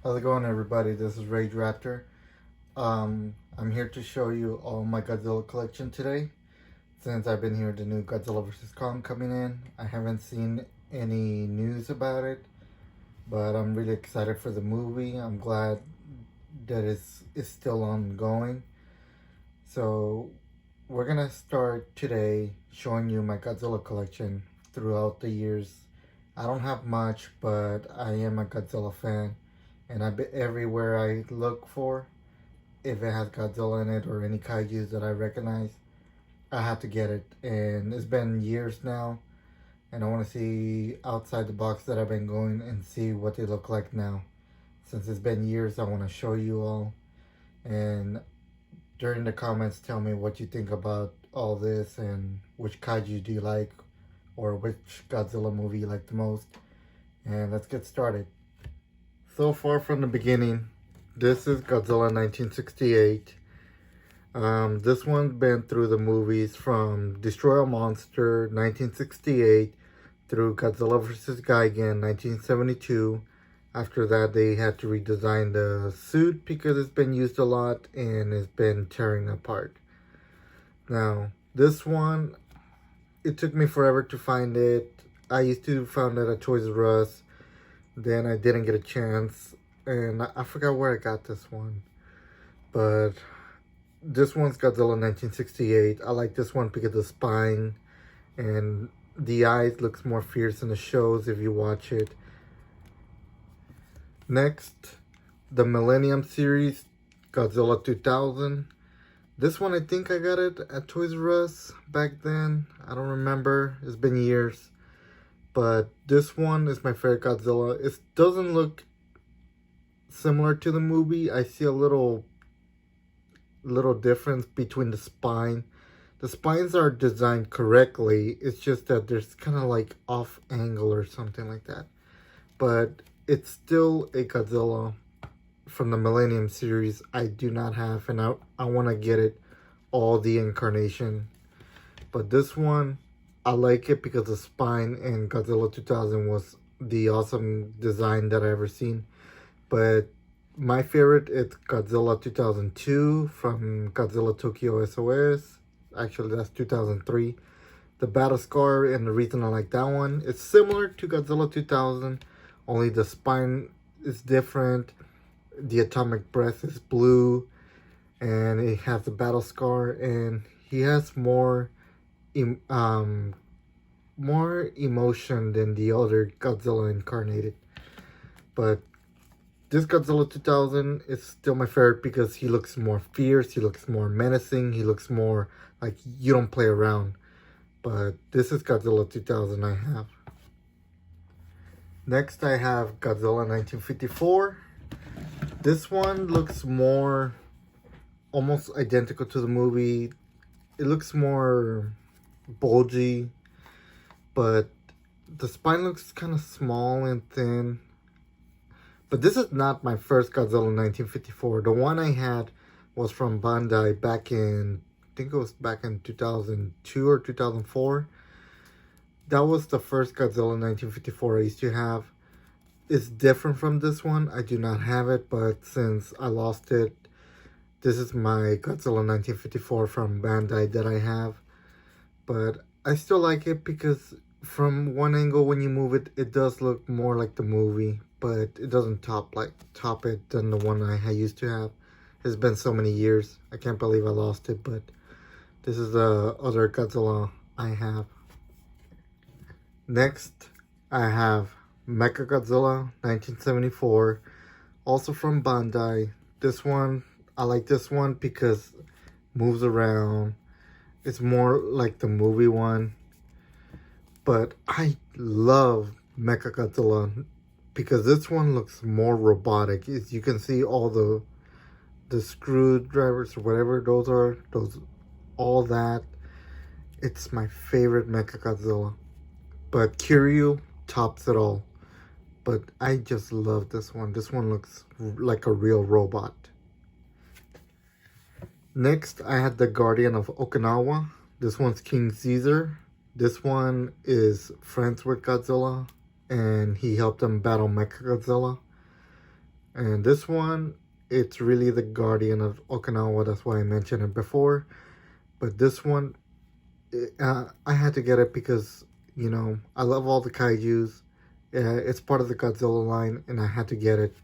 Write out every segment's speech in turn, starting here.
How's it going, everybody? This is Rage Raptor. I'm here to show you all my Godzilla collection today. Since I've been here, the new Godzilla vs. Kong coming in. I haven't seen any news about it, but I'm really excited for the movie. I'm glad that it's still ongoing. So we're gonna start today showing you my Godzilla collection throughout the years. I don't have much, but I am a Godzilla fan, and I bet everywhere I look for, if it has Godzilla in it or any kaijus that I recognize, I have to get it. And it's been years now, and I want to see outside the box that I've been going and see what they look like now. Since it's been years, I want to show you all. And during the comments, tell me what you think about all this and which kaiju do you like, or which Godzilla movie you like the most. And let's get started. So far from the beginning, this is Godzilla 1968. This one's been through the movies from Destroy a Monster 1968 through Godzilla vs. Gigan 1972. After that, they had to redesign the suit because it's been used a lot and it's been tearing apart. Now, this one, it took me forever to find it. I used to find it at Toys R Us. Then I didn't get a chance. And I forgot where I got this one. But this one's Godzilla 1968. I like this one because of the spine. And the eyes looks more fierce in the shows if you watch it. Next, the Millennium series, Godzilla 2000. This one, I think I got it at Toys R Us back then. I don't remember. It's been years. But this one is my favorite Godzilla. It doesn't look similar to the movie. I see a little difference between the spine. The spines are designed correctly. It's just that there's kind of like off angle or something like that. But it's still a Godzilla from the Millennium series I do not have, and I want to get it all the incarnation. But this one, I like it because the spine in Godzilla 2000 was the awesome design that I ever seen. But my favorite is Godzilla 2002 from Godzilla Tokyo SOS. Actually, that's 2003. The battle scar, and the reason I like that one, it's similar to Godzilla 2000, only the spine is different. The atomic breath is blue, and it has the battle scar, and he has more emotion than the other Godzilla incarnated. But this Godzilla 2000 is still my favorite because he looks more fierce, he looks more menacing, he looks more like you don't play around. But this is Godzilla 2000 I have. Next I have Godzilla 1954. This one looks more almost identical to the movie. It looks more bulgy, but the spine looks kind of small and thin. But this is not my first Godzilla 1954. The one I had was from Bandai back in, I think it was back in 2002 or 2004. That was the first Godzilla 1954 I used to have. It's different from this one. I do not have it, but since I lost it, this is my Godzilla 1954 from Bandai that I have. But I still like it because from one angle when you move it, it does look more like the movie, but it doesn't top it than the one I used to have. It's been so many years. I can't believe I lost it, but this is the other Godzilla I have. Next, I have Mechagodzilla 1974, also from Bandai. This one, I like this one because it moves around. It's more like the movie one. But I love Mechagodzilla because this one looks more robotic. As you can see, all the screwdrivers or whatever those are, all that. It's my favorite Mechagodzilla. But Kiryu tops it all. But I just love this one. This one looks like a real robot. Next, I had the Guardian of Okinawa. This one's King Caesar. This one is friends with Godzilla, and he helped him battle Mechagodzilla. And this one, it's really the guardian of Okinawa. That's why I mentioned it before. But this one, I had to get it because, I love all the kaijus. It's part of the Godzilla line, and I had to get it.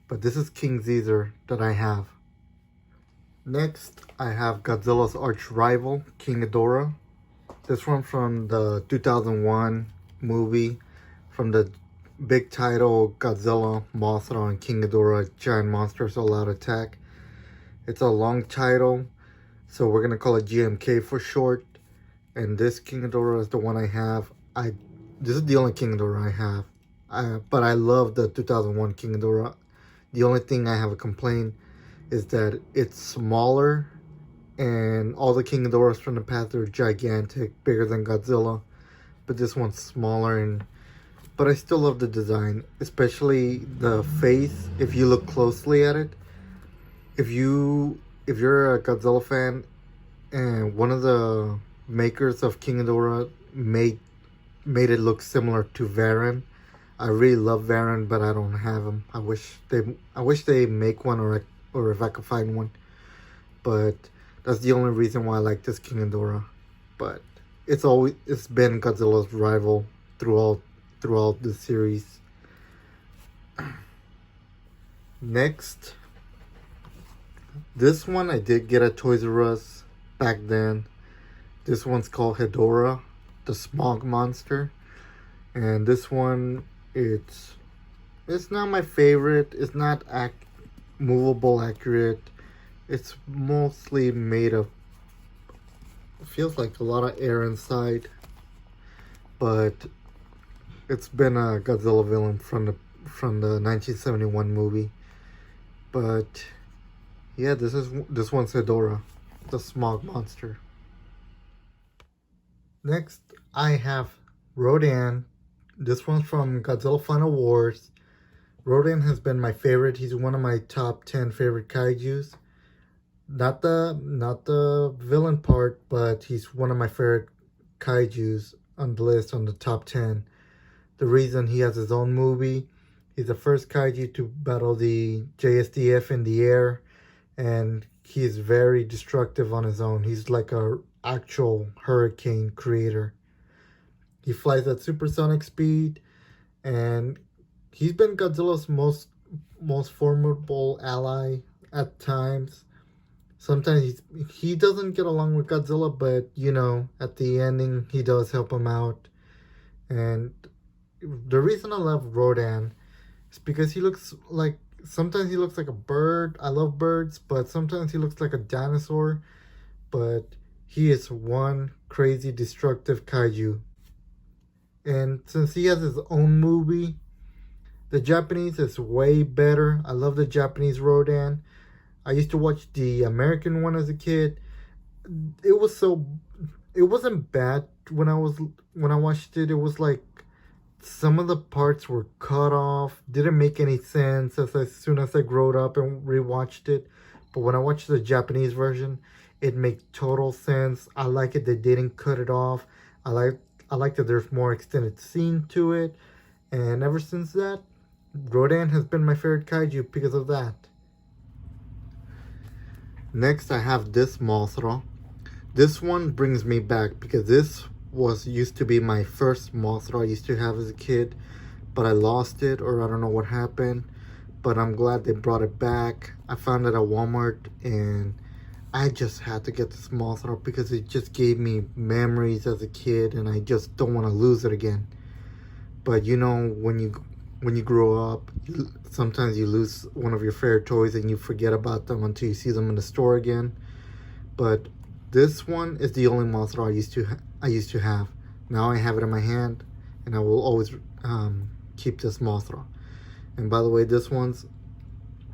But this is King Caesar that I have. Next, I have Godzilla's arch rival, King Ghidorah. This one from the 2001 movie, from the big title Godzilla, Mothra, and King Ghidorah, Giant Monsters All Out Attack. It's a long title, so we're gonna call it GMK for short. And this King Ghidorah is the one I have. This is the only King Ghidorah I have. But I love the 2001 King Ghidorah. The only thing I have a complaint is that it's smaller, and all the King Ghidorahs from the past are gigantic, bigger than Godzilla. But this one's smaller, but I still love the design, especially the face. If you look closely at it, if you're a Godzilla fan, and one of the makers of King Ghidorah made it look similar to Varan. I really love Varan, but I don't have him. I wish they make one, or if I could find one. But that's the only reason why I like this King Ghidorah. But it's been Godzilla's rival throughout the series. Next, this one I did get at Toys R Us back then. This one's called Hedorah, the Smog Monster. And this one, it's not my favorite. It's not movable accurate. It's mostly made of, feels like a lot of air inside. But it's been a Godzilla villain from the 1971 movie. But yeah, this one's Hedorah, the Smog Monster. Next, I have Rodan. This one's from Godzilla Final Wars. Rodan has been my favorite. He's one of my top 10 favorite kaijus. Not the villain part, but he's one of my favorite kaijus on the list, on the top 10. The reason he has his own movie. He's the first kaiju to battle the JSDF in the air, and he's very destructive on his own. He's like a actual hurricane creator. He flies at supersonic speed, and he's been Godzilla's most formidable ally at times. Sometimes he doesn't get along with Godzilla, but at the ending he does help him out. And the reason I love Rodan is because sometimes he looks like a bird. I love birds, but sometimes he looks like a dinosaur. But he is one crazy destructive kaiju. And since he has his own movie, the Japanese is way better. I love the Japanese Rodan. I used to watch the American one as a kid. It wasn't bad when I watched it. It was like some of the parts were cut off, didn't make any sense as soon as I grew up and rewatched it. But when I watched the Japanese version, it made total sense. I like it they didn't cut it off. I like that there's more extended scene to it. And ever since that, Rodan has been my favorite kaiju because of that. Next, I have this Mothra. This one brings me back because this used to be my first Mothra I used to have as a kid, but I lost it, or I don't know what happened. But I'm glad they brought it back. I found it at Walmart, and I just had to get this Mothra because it just gave me memories as a kid, and I just don't want to lose it again. But when you grow up, sometimes you lose one of your favorite toys and you forget about them until you see them in the store again. But this one is the only Mothra I used to have. Now I have it in my hand, and I will always keep this Mothra. And by the way, this one's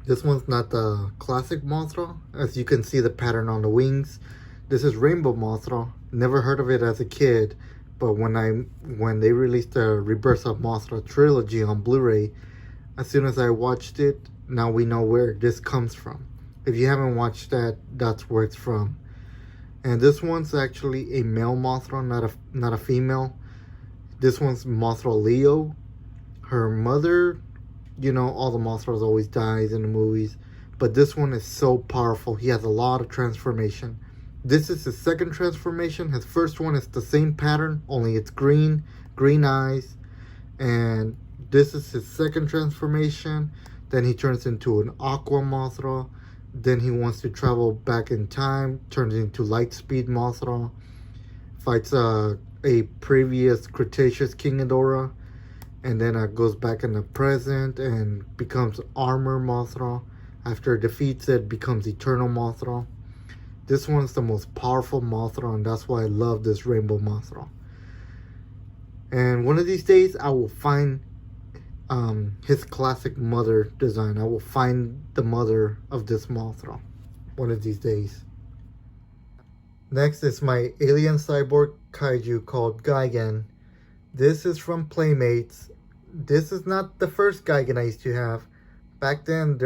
not the classic Mothra. As you can see the pattern on the wings. This is Rainbow Mothra. Never heard of it as a kid, but when they released the Rebirth of Mothra trilogy on Blu-ray, as soon as I watched it, now we know where this comes from. If you haven't watched that, that's where it's from. And this one's actually a male Mothra, not a female. This one's Mothra Leo. Her mother You know, all the Mothras always dies in the movies, but this one is so powerful. He has a lot of transformation. This is his second transformation. His first one is the same pattern, only it's green, green eyes, and this is his second transformation. Then he turns into an Aqua Mothra. Then he wants to travel back in time, turns into Lightspeed Mothra, fights a previous Cretaceous King Ghidorah, and then goes back in the present and becomes Armor Mothra. After it defeats it, becomes Eternal Mothra. This one's the most powerful Mothra, and that's why I love this Rainbow Mothra. And one of these days, I will find his classic mother design. I will find the mother of this Mothra one of these days. Next is my alien cyborg kaiju called Gigan. This is from Playmates. This is not the first Gigan I used to have. Back then,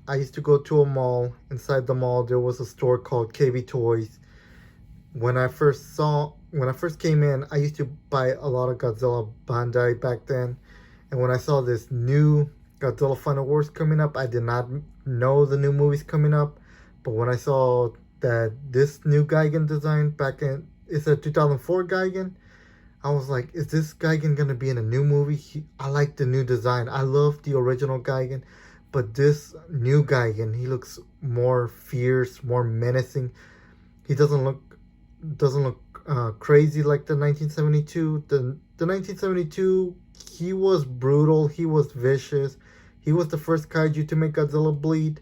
I used to go to a mall. Inside the mall, there was a store called KB Toys. When I first came in, I used to buy a lot of Godzilla Bandai back then. And when I saw this new Godzilla Final Wars coming up, I did not know the new movies coming up. But when I saw that this new Gigan design it's a 2004 Gigan, I was like, is this Gigan going to be in a new movie? I like the new design. I love the original Gigan. But this new Gigan, he looks more fierce, more menacing. He doesn't look crazy like the 1972. The 1972, he was brutal. He was vicious. He was the first kaiju to make Godzilla bleed.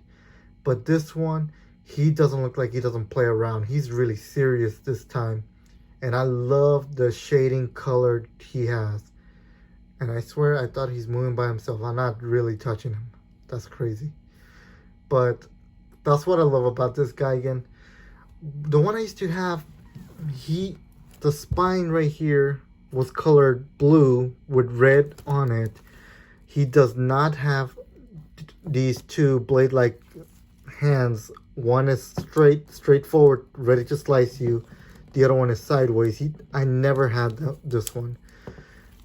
But this one, he doesn't look like he doesn't play around. He's really serious this time. And I love the shading color he has. And I swear I thought he's moving by himself. I'm not really touching him. That's crazy. But that's what I love about this Gigan. The one I used to have, the spine right here was colored blue with red on it. He does not have these two blade-like hands. One is straightforward, ready to slice you. The other one is sideways. I never had this one.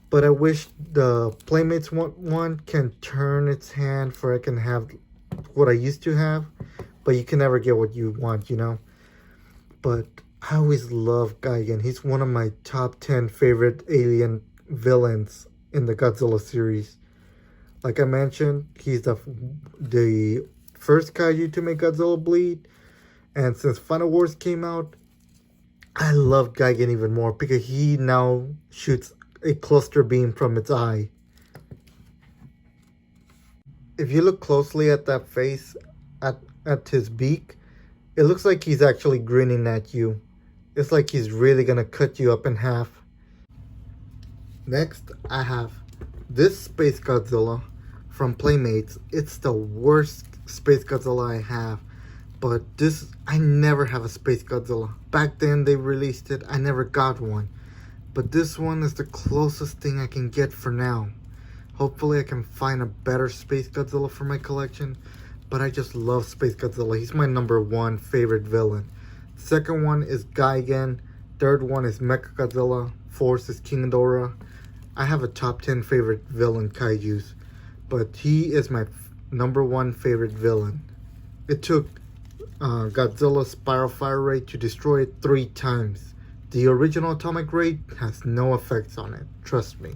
But I wish the Playmates one can turn its hand for I can have what I used to have. But you can never get what you want, you know. But I always love Gigan. He's one of my top 10 favorite alien villains in the Godzilla series. Like I mentioned, he's the first kaiju to make Godzilla bleed. And since Final Wars came out, I love Gigan even more because he now shoots a cluster beam from its eye. If you look closely at that face, at his beak, it looks like he's actually grinning at you. It's like he's really gonna cut you up in half. Next, I have this Space Godzilla from Playmates. It's the worst Space Godzilla I have. But I never have a Space Godzilla. Back then they released it, I never got one. But this one is the closest thing I can get for now. Hopefully I can find a better Space Godzilla for my collection. But I just love Space Godzilla. He's my #1 favorite villain. Second one is Gigan. Third one is Mechagodzilla. Fourth is King Ghidorah. I have a top 10 favorite villain kaijus. But he is my #1 favorite villain. It took Godzilla's Spiral Fire Ray to destroy it 3 times. The original Atomic Ray has no effects on it, trust me.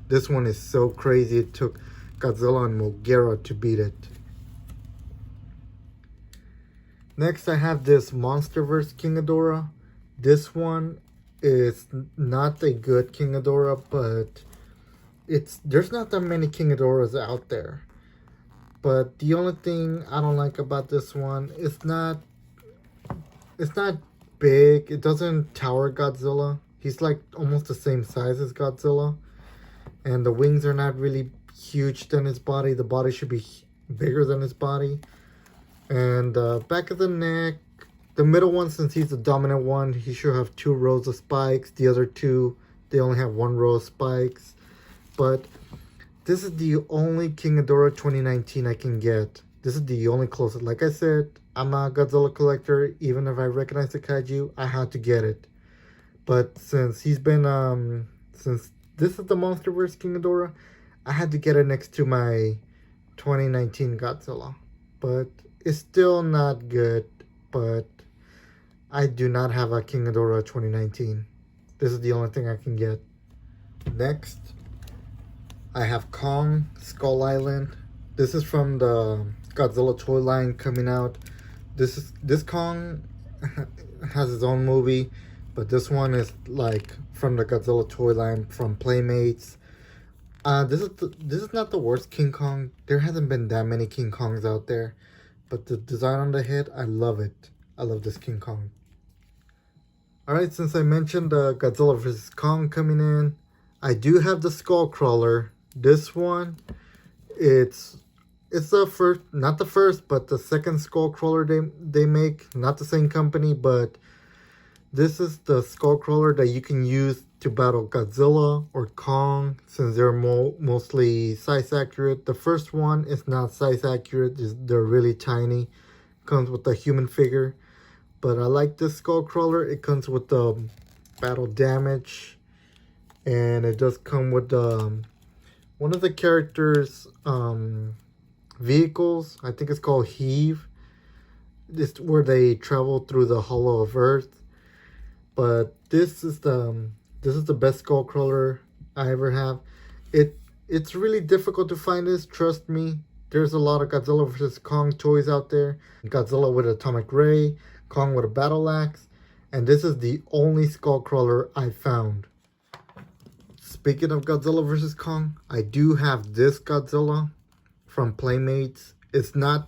This one is so crazy it took Godzilla and Moguera to beat it. Next I have this Monsterverse King Ghidorah. This one is not a good King Ghidorah, but there's not that many King Ghidorahs out there. But the only thing I don't like about this one, it's not big. It doesn't tower Godzilla. He's like almost the same size as Godzilla. And the wings are not really huge than his body. The body should be bigger than his body. And back of the neck, the middle one, since he's the dominant one, he should have 2 rows of spikes. The other 2, they only have 1 row of spikes. But this is the only King Ghidorah 2019 I can get. This is the only closest. Like I said, I'm a Godzilla collector. Even if I recognize the kaiju, I had to get it. But since he's been, since this is the Monsterverse King Ghidorah, I had to get it next to my 2019 Godzilla, but it's still not good. But I do not have a King Ghidorah 2019. This is the only thing I can get. Next, I have Kong Skull Island. This is from the Godzilla toy line coming out. This Kong has his own movie, but this one is like from the Godzilla toy line from Playmates. This is not the worst King Kong. There hasn't been that many King Kongs out there, but the design on the head, I love it. I love this King Kong. Alright, since I mentioned Godzilla vs. Kong coming in, I do have the Skullcrawler. This one, it's the first, not the first, but the second Skullcrawler they make. Not the same company, but this is the Skullcrawler that you can use to battle Godzilla or Kong, since they're mostly size accurate. The first one is not size accurate, they're really tiny. Comes with a human figure. But I like this Skullcrawler. It comes with the battle damage. And it does come with one of the characters' vehicles. I think it's called Heave. It's where they travel through the hollow of Earth. But this is the best Skullcrawler I ever have. It's really difficult to find this, trust me. There's a lot of Godzilla vs. Kong toys out there. Godzilla with Atomic Ray, Kong with a battle axe, and this is the only Skullcrawler I found. Speaking of Godzilla vs. Kong, I do have this Godzilla from Playmates. It's not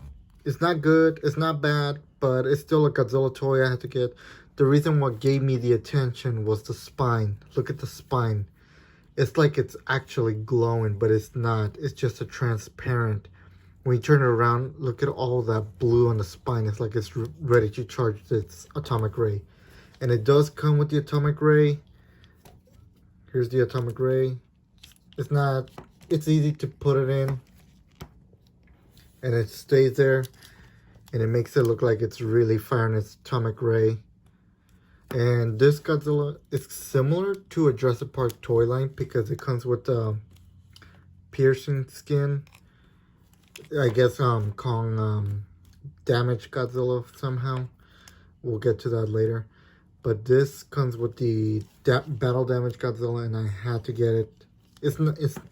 good, it's not bad, but it's still a Godzilla toy I had to get. The reason what gave me the attention was the spine. Look at the spine. It's like it's actually glowing, but it's not. It's just a transparent. When you turn it around, look at all that blue on the spine. It's like it's ready to charge its atomic ray. And it does come with the atomic ray. Here's the atomic ray. It's easy to put it in. And it stays there. And it makes it look like it's really firing its atomic ray. And this Godzilla is similar to a Jurassic Park toy line because it comes with the piercing skin. I guess Kong damaged Godzilla somehow. We'll get to that later. But this comes with the battle damage Godzilla, and I had to get it. It's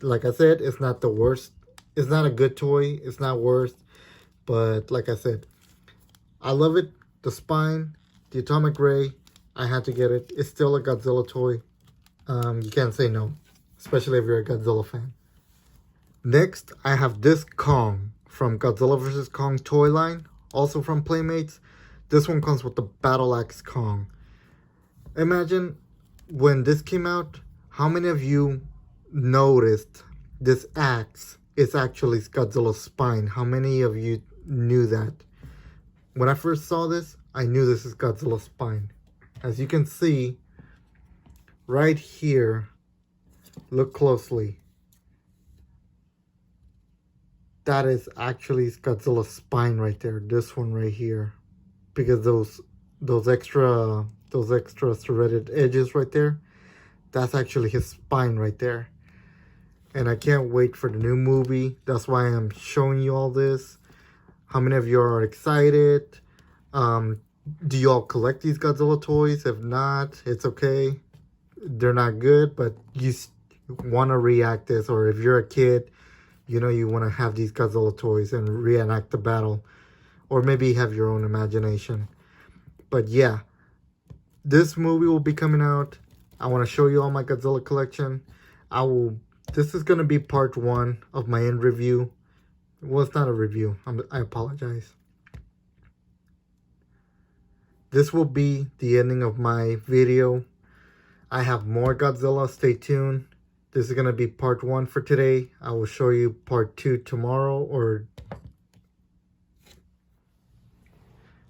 like I said, it's not the worst. It's not a good toy. It's not worst. But like I said, I love it. The spine, the atomic ray. I had to get it. It's still a Godzilla toy. You can't say no, especially if you're a Godzilla fan. Next, I have this Kong from Godzilla vs. Kong toy line, also from Playmates. This one comes with the Battle Axe Kong. Imagine when this came out, how many of you noticed this axe is actually Godzilla's spine? How many of you knew that? When I first saw this, I knew this is Godzilla's spine. As you can see, right here, look closely. That is actually Godzilla's spine right there. This one right here, because those extra serrated edges right there, that's actually his spine right there. And I can't wait for the new movie. That's why I'm showing you all this. How many of you are excited? Do you all collect these Godzilla toys? If not, it's okay. They're not good, but you want to react this, or if you're a kid, you know you want to have these Godzilla toys and reenact the battle. Or maybe have your own imagination. But yeah, this movie will be coming out. I want to show you all my Godzilla collection. This is going to be part 1 of my end review. Well, it's not a review. I apologize. This will be the ending of my video. I have more Godzilla. Stay tuned. This is going to be part 1 for today. I will show you part 2 tomorrow.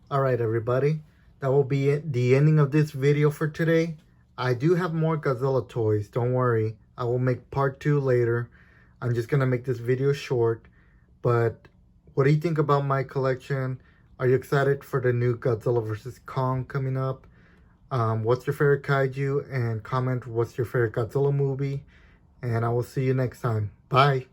Alright everybody. That will be the ending of this video for today. I do have more Godzilla toys. Don't worry. I will make part 2 later. I'm just going to make this video short. But what do you think about my collection? Are you excited for the new Godzilla vs. Kong coming up? What's your favorite kaiju? And comment what's your favorite Godzilla movie. And I will see you next time. Bye.